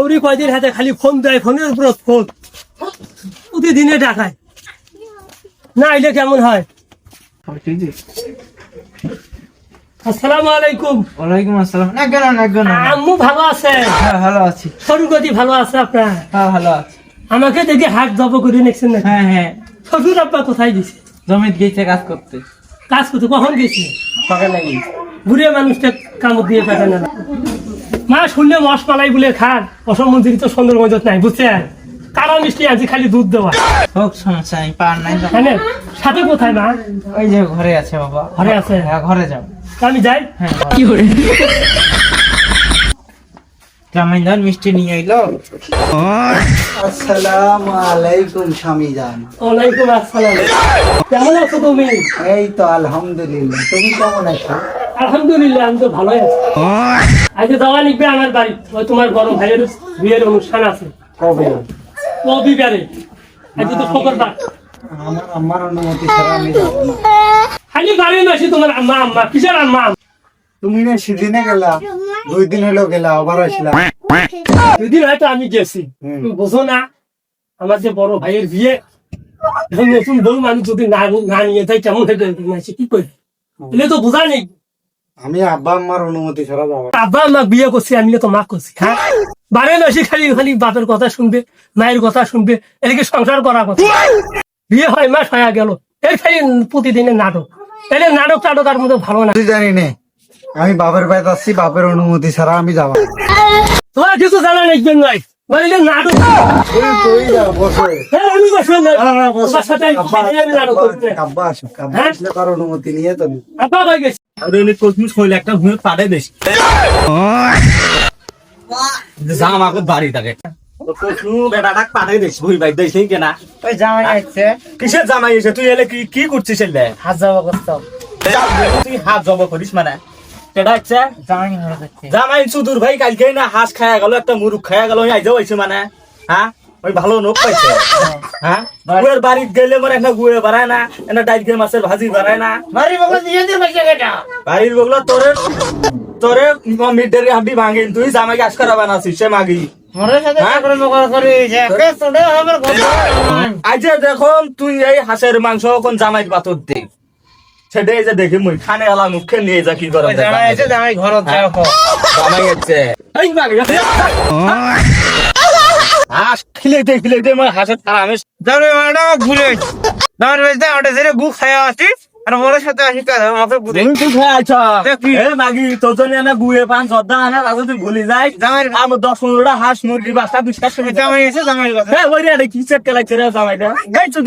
ওরি কয়দিন হাতে খালি ফোন দেয়, ফোনের উপর ফোন, প্রতিদিনে টাকায় না আইলে কেমন হয়? আসসালামু আলাইকুম। ওয়ালাইকুম আসসালাম। না আম্মু ভালো আছে? হ্যাঁ ভালো আছি। সরুগতি ভালো আছে আপনার? হ্যাঁ ভালো আছি। আমাকে দেখে হাত জব করে নিচ্ছেন না? হ্যাঁ হ্যাঁ, শ্বশুর আব্বা কোথায় গেছে? জমিতে গেছে কাজ করতে। কাজ করতে কখন গেছে? সকালে গেছে। বুড়িয়া মানুষটা কামড় দিয়ে পেটে না। মা শুনলে মশ পালাই বলে খান, অসম মন্দির তো সুন্দর মজত নাই বুঝছেন? কারা মিষ্টি আছে খালি দুধ দেওয়া। হোক সমস্যা নেই, পার নাই। জানেন সাথে কোথায় মা? ওই যে ঘরে আছে বাবা। ঘরে আছে? হ্যাঁ ঘরে যাও। আমি যাই। হ্যাঁ কি করে জামাইদার মিষ্টি নিয়ে এলো। আসসালামু আলাইকুম স্বামীজান। ওয়ালাইকুম আসসালাম। কেমন আছো তুমি? এই তো আলহামদুলিল্লাহ, তুমি কেমন আছো? আলহামদুলিল্লাহ আমি তো ভালোই আছি। আজকে যাওয়া লিখবে আমার বাড়ি, ওই তোমার বড় ভাইয়ের বিয়ের অনুষ্ঠান আছে। কবে? রবিবারে। আজকে তো শুক্রবার। আমার অনুমতি ছাড়া আমি যাবো না। খালি বাড়ি মাসি তোমার আম্মা আম্মা, কিসের আম্মা? তুমি না সেদিনে গেলা, 2 দিন হলো গেলা, আবার আসলা। দুদিন হয়তো আমি গেছি, তুমি বোঝো না আমার যে বড় ভাইয়ের বিয়ে, এখন নতুন বউ মানুষ যদি না নিয়ে যায় কেমন হয়ে মাসি কি করি? এলে তো বোঝা নেই। আমি আব্বা আম্মার অনুমতি ছাড়া যাবো না। আব্বা মা বিয়ে করছি, আমি তো মা করছি। হ্যাঁ বারে মাসি খালি খালি বাপের কথা শুনবে, মায়ের কথা শুনবে, এদিকে সংসার করা কথা। বিয়ে হয় মাস হয়ে গেল, এর খালি প্রতিদিনের নাটক। এলে নাটক টাটক আর মতো ভালো না। তুই জানি নে, আমি বাপের বাড়িতে আসছি, বাপের অনুমতি ছাড়া আমি যাবো না। তোমার কিছু জানা নেই নয়, বলিলে নাটক। তুই যা, বসো। হ্যাঁ, আমি বসবো না। তোমার সাথে আমি নাটক করতে। আব্বা আসো, আব্বা আসলে তার অনুমতি নিয়ে তুমি। আব্বা হয়ে গেছে। একটা ভূমি পাড়ে বেশি আমাকে বাড়ি থাকে বেটাটা পাঠাই দিস ভুই বাইক দিস কেনা। ওই জামাই আসছে, কিসের জামাই এসে তুই এলে কি কি করছিস এলে? হাত যাবো করতাম। তুই হাত জব করিস মানে কেডা হচ্ছে জামাই ঘরে যাচ্ছে। জামাই সুদূর ভাই কালকে না হাঁস খায়া গেল, একটা মুরুখ খায়া গেল, আইজাও হয়েছে মানে। হ্যাঁ ওই ভালো নোক পাইছে। হ্যাঁ গুয়ের বাড়িতে গেলে মানে একটা গুয়ে বাড়ায় না, একটা ডাইকে মাছের ভাজি বাড়ায় না। বাড়ি বগল দিয়ে দিয়ে বসে গেটা। বাড়ির বগলা তোরে তোরে মিডের হাড্ডি ভাঙিন, তুই জামাইকে আশ করা বানাছিস সে মাগি। ঘরের সাথে করে মকর করে যে কে তোড়ে আমার ঘর। আজকে দেখুন তুই এই হাঁসের মাংস কোন জামাই বাতর দে, সেটাই যে দেখি মুই খানে আলা মুখে নিয়ে যা কি করে। জামাই এসে জামাই ঘরত যাও। জামাই হচ্ছে এই মাগি হাঁস খিলেতে খিলেতে মই হাঁসের আরামে জামাই মানা ঘুরে দাঁড় বেজে ওটা যেরে গু খায়া আসি আর ওর সাথে আসি কাজ আমাকে বুঝে। তুই খাই আচ্ছা এ মাগি তোর জন্য না গুয়ে পান জর্দা আনা রাজু তুই ভুলি যাই। জামাই আমার 10-15টা হাঁস মুরগি বাচ্চা বিশ্বাস করে জামাই এসে জামাই কথা। হ্যাঁ ওই রে কি চেক লাগছে রে জামাইটা গাইছো